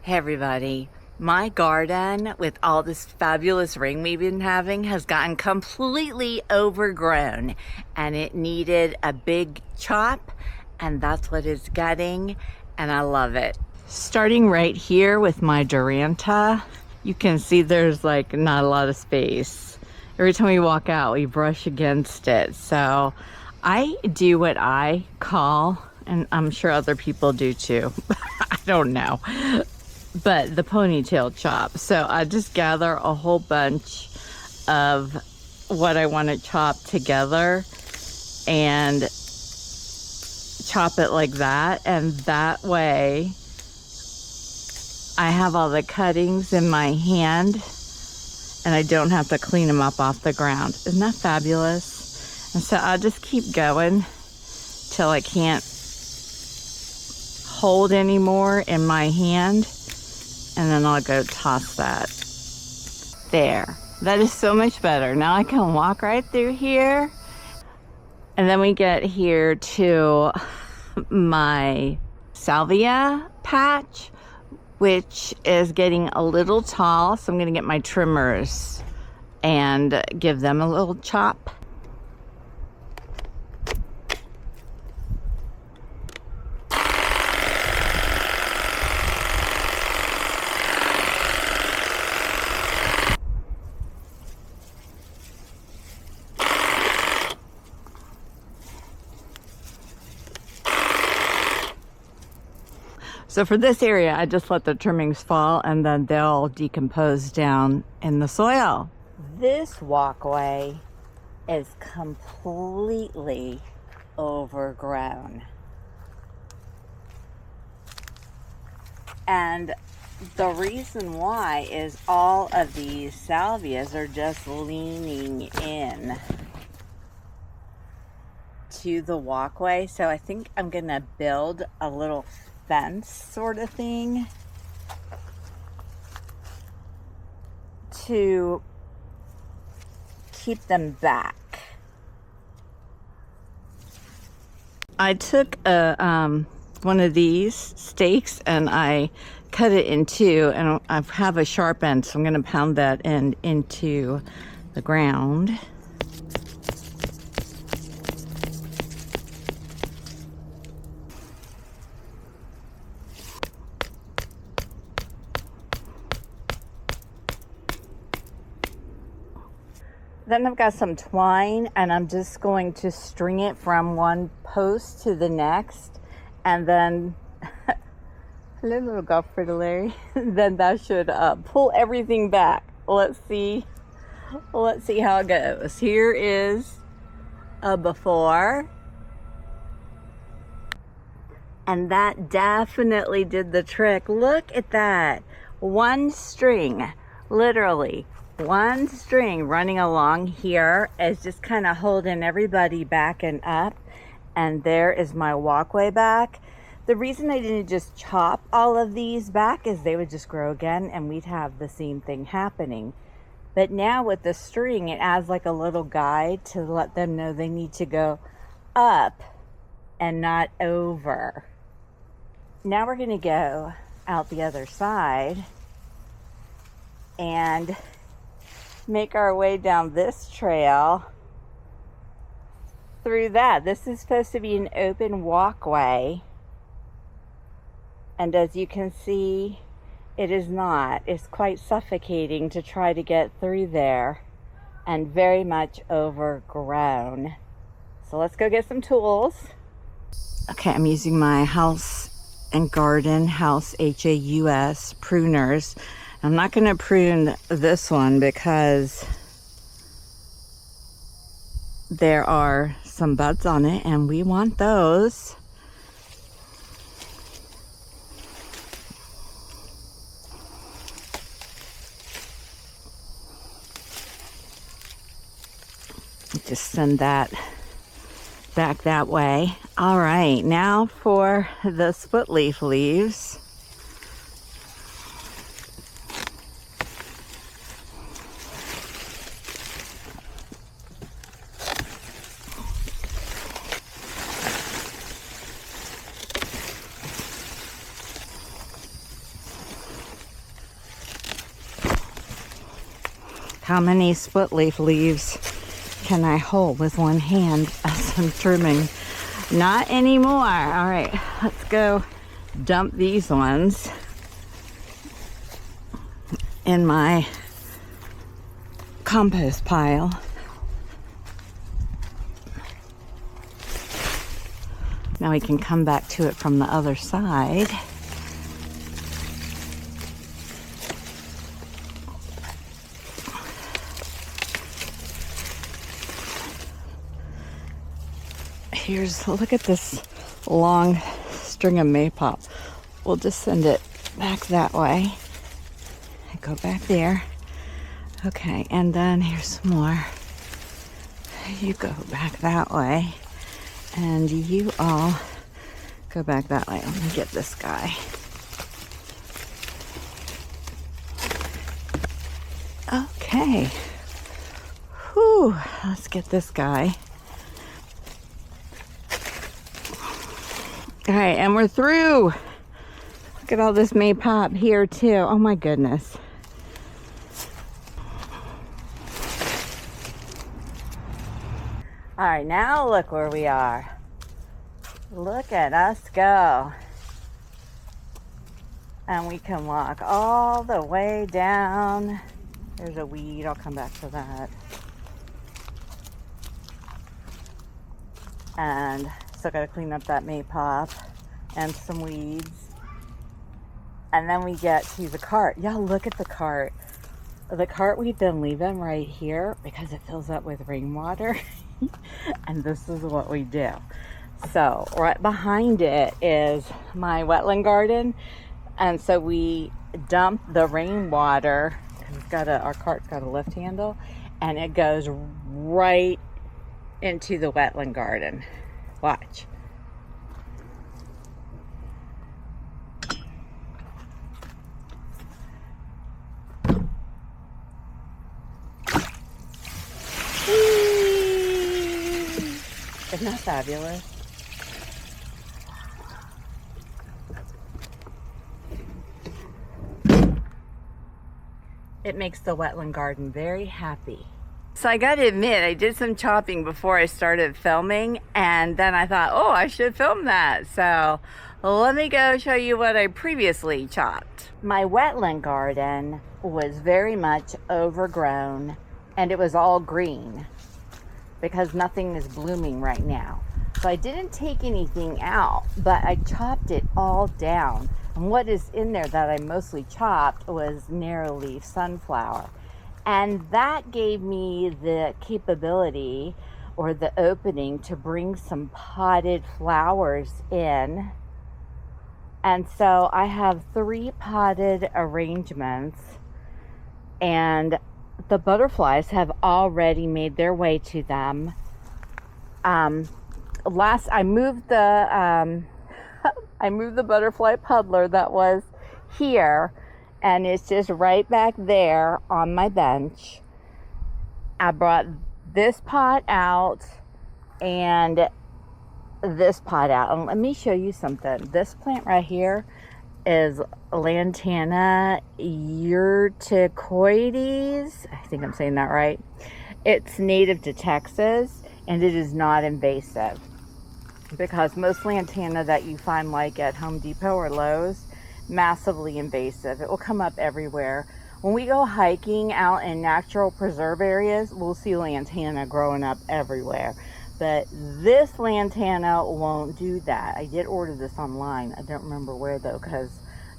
Hey everybody, my garden with all this fabulous rain we've been having has gotten completely overgrown and it needed a big chop, and that's what it's getting, and I love it. Starting right here with my Duranta, you can see there's like not a lot of space. Every time we walk out, we brush against it. So I do what I call, and I'm sure other people do too, I don't know, but the ponytail chop. So I just gather a whole bunch of what I want to chop together and chop it like that, and that way I have all the cuttings in my hand and I don't have to clean them up off the ground. Isn't that fabulous? And so I'll just keep going till I can't hold anymore in my hand, and then I'll go toss that. There, that is so much better. Now I can walk right through here. And then we get here to my salvia patch, which is getting a little tall. So I'm gonna get my trimmers and give them a little chop. So for this area, I just let the trimmings fall and then they'll decompose down in the soil. This walkway is completely overgrown. And the reason why is all of these salvias are just leaning in to the walkway. So I think I'm gonna build a little fence sort of thing to keep them back. I took a one of these stakes and I cut it in two, and I have a sharp end, so I'm going to pound that end into the ground. Then I've got some twine and I'm just going to string it from one post to the next, and then hello little golf Larry. Then that should pull everything back. Let's see how it goes. Here is a before, and that definitely did the trick. Look at that, one string, literally one string running along here is just kind of holding everybody back and up, and there is my walkway back. The reason I didn't just chop all of these back is they would just grow again and we'd have the same thing happening. But now with the string, it adds like a little guide to let them know they need to go up and not over. Now we're gonna go out the other side and make our way down this trail through that. This is supposed to be an open walkway, and as you can see, it is not. It's quite suffocating to try to get through there and very much overgrown. So let's go get some tools. Okay, I'm using my House and Garden, House H-A-U-S pruners. I'm not going to prune this one because there are some buds on it and we want those. Just send that back that way. All right, now for the split leaf leaves. How many split leaf leaves can I hold with one hand as I'm trimming? Not anymore. All right, let's go dump these ones in my compost pile. Now we can come back to it from the other side. Look at this long string of maypop. We'll just send it back that way. Go back there. Okay, and then here's some more. You go back that way. And you all go back that way. Let me get this guy. Okay. Whew, let's get this guy. All right, and we're through. Look at all this maypop here too. Oh my goodness. All right, now look where we are. Look at us go. And we can walk all the way down. There's a weed, I'll come back to that. And still gotta clean up that maypop and some weeds. And then we get to the cart. Y'all look at the cart. The cart we've been leaving right here because it fills up with rainwater. And this is what we do. So right behind it is my wetland garden. And so we dump the rainwater. Our cart's got a lift handle. And it goes right into the wetland garden. Watch. Isn't that fabulous? It makes the wetland garden very happy. So I gotta admit, I did some chopping before I started filming, and then I thought, oh, I should film that. So let me go show you what I previously chopped. My wetland garden was very much overgrown, and it was all green because nothing is blooming right now. So I didn't take anything out, but I chopped it all down. And what is in there that I mostly chopped was narrow leaf sunflower. And that gave me the capability or the opening to bring some potted flowers in. And so I have 3 potted arrangements, and the butterflies have already made their way to them. I moved the butterfly puddler that was here, and it's just right back there on my bench. I brought this pot out and this pot out. And let me show you something. This plant right here is Lantana urticoides. I think I'm saying that right. It's native to Texas, and it is not invasive, because most lantana that you find like at Home Depot or Lowe's, massively invasive. It will come up everywhere. When we go hiking out in natural preserve areas, we'll see lantana growing up everywhere. But this lantana won't do that. I did order this online. I don't remember where though, because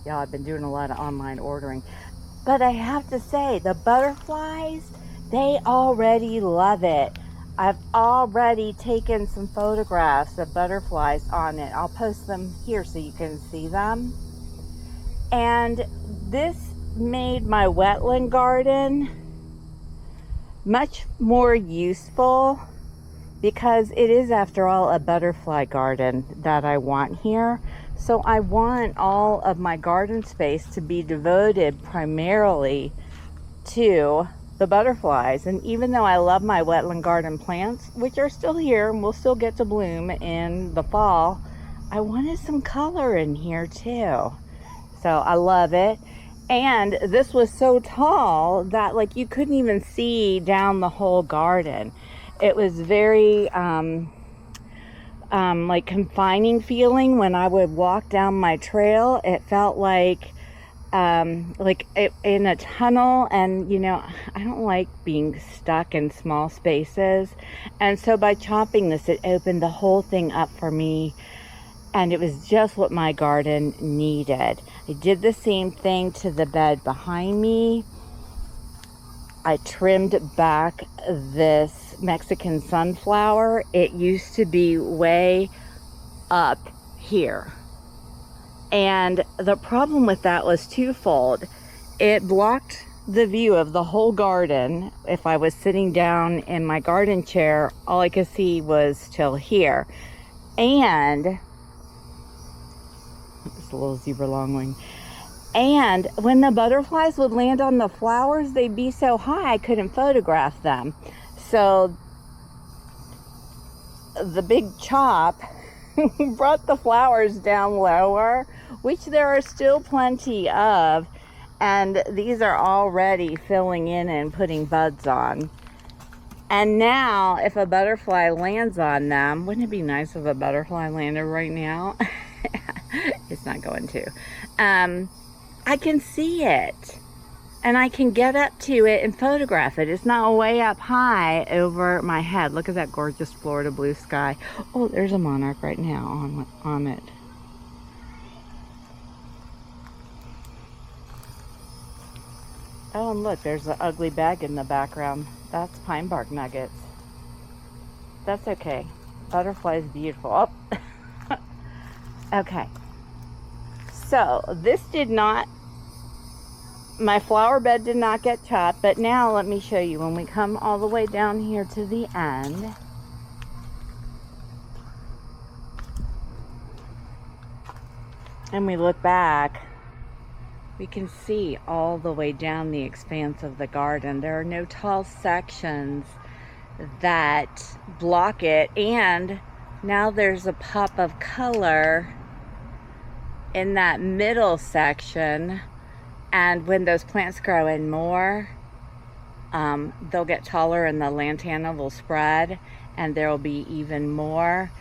y'all, I've been doing a lot of online ordering. But I have to say, the butterflies, they already love it. I've already taken some photographs of butterflies on it. I'll post them here so you can see them. And this made my wetland garden much more useful, because it is, after all, a butterfly garden that I want here. So I want all of my garden space to be devoted primarily to the butterflies. And even though I love my wetland garden plants, which are still here and will still get to bloom in the fall, I wanted some color in here too. So I love it. And this was so tall that like you couldn't even see down the whole garden. It was very like confining feeling when I would walk down my trail. It felt like in a tunnel, and you know, I don't like being stuck in small spaces. And so by chopping this, it opened the whole thing up for me, and it was just what my garden needed. I did the same thing to the bed behind me. I trimmed back this Mexican sunflower. It used to be way up here. And the problem with that was twofold. It blocked the view of the whole garden. If I was sitting down in my garden chair, all I could see was till here. And it's a little zebra longwing. And when the butterflies would land on the flowers, they'd be so high I couldn't photograph them. So the big chop brought the flowers down lower, which there are still plenty of, and these are already filling in and putting buds on. And now if a butterfly lands on them, wouldn't it be nice if a butterfly landed right now? It's not going to. I can see it, and I can get up to it and photograph it. It's not way up high over my head. Look at that gorgeous Florida blue sky. Oh, there's a monarch right now on it. Oh, and look, there's an ugly bag in the background. That's pine bark nuggets. That's okay. Butterfly's beautiful. Oh. Okay. So this did not, my flower bed did not get chopped, but now let me show you. When we come all the way down here to the end, and we look back, we can see all the way down the expanse of the garden. There are no tall sections that block it, and now there's a pop of color in that middle section. And when those plants grow in more, they'll get taller and the lantana will spread, and there will be even more.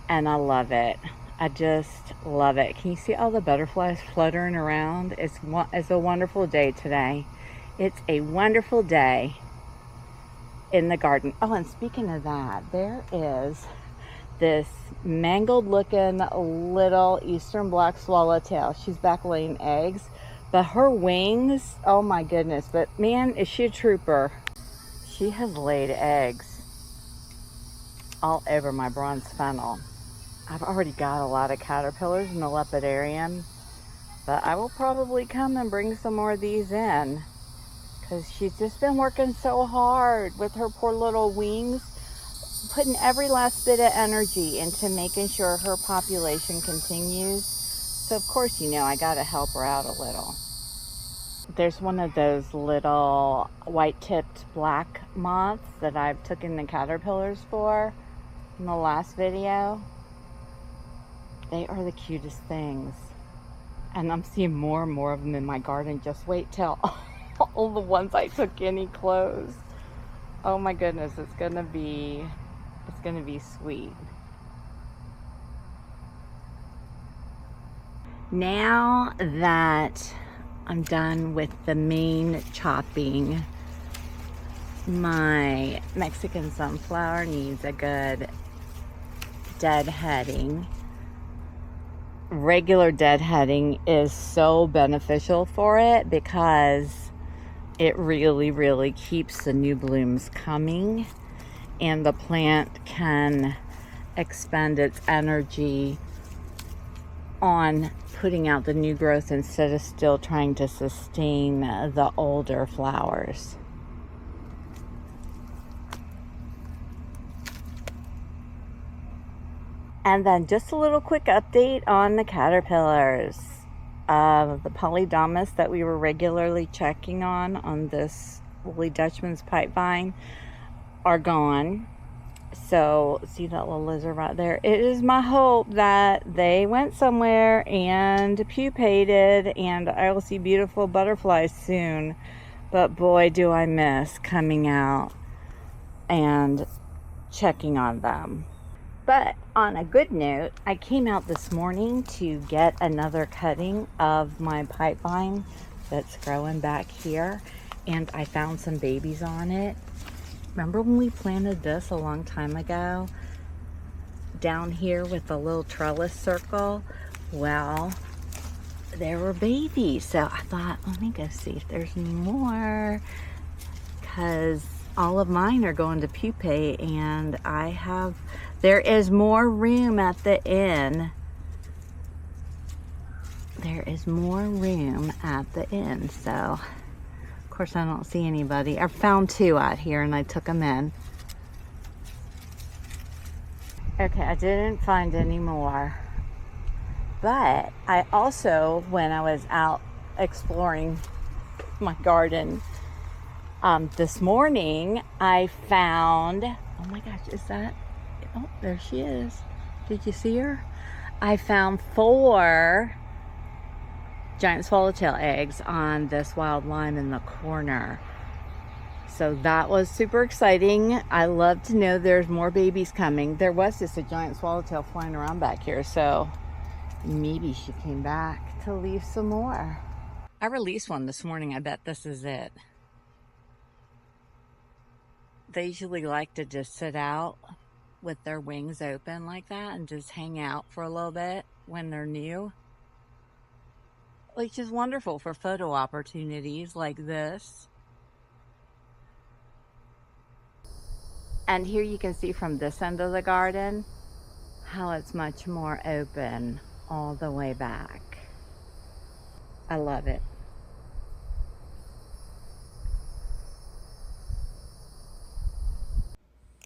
And I love it. I just love it. Can you see all the butterflies fluttering around? It's a wonderful day today. It's a wonderful day in the garden. Oh, and speaking of that, there is this mangled looking little eastern black swallowtail. She's back laying eggs, but her wings, oh my goodness, but man, is she a trooper. She has laid eggs all over my bronze fennel. I've already got a lot of caterpillars in the lepidarium, but I will probably come and bring some more of these in, because she's just been working so hard with her poor little wings, putting every last bit of energy into making sure her population continues. So of course, you know, I gotta help her out a little. There's one of those little white-tipped black moths that I've taken the caterpillars for in the last video. They are the cutest things. And I'm seeing more and more of them in my garden. Just wait till all the ones I took in closed. Oh my goodness, it's gonna be sweet. Now that I'm done with the main chopping, my Mexican sunflower needs a good deadheading. Regular deadheading is so beneficial for it because it really keeps the new blooms coming, and the plant can expend its energy on putting out the new growth instead of still trying to sustain the older flowers. And then just a little quick update on the caterpillars. The polydamas that we were regularly checking on this woolly Dutchman's pipevine are gone. So see that little lizard right there? It is my hope that they went somewhere and pupated and I will see beautiful butterflies soon. But boy, do I miss coming out and checking on them. But on a good note, I came out this morning to get another cutting of my pipe vine that's growing back here, and I found some babies on it. Remember when we planted this a long time ago down here with the little trellis circle? Well, there were babies, so I thought, let me go see if there's any more, because all of mine are going to pupate, and there is more room at the end. There is more room at the end, so of course I don't see anybody. I found two out here and I took them in. Okay, I didn't find any more, but I also, when I was out exploring my garden this morning, I found, oh my gosh, is that, oh, there she is. Did you see her? I found 4 giant swallowtail eggs on this wild lime in the corner. So that was super exciting. I love to know there's more babies coming. There was just a giant swallowtail flying around back here, so maybe she came back to leave some more. I released one this morning. I bet this is it. They usually like to just sit out with their wings open like that and just hang out for a little bit when they're new, which is wonderful for photo opportunities like this. And here you can see from this end of the garden how it's much more open all the way back. I love it.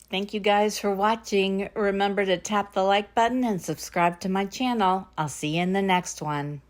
Thank you guys for watching. Remember to tap the like button and subscribe to my channel. I'll see you in the next one.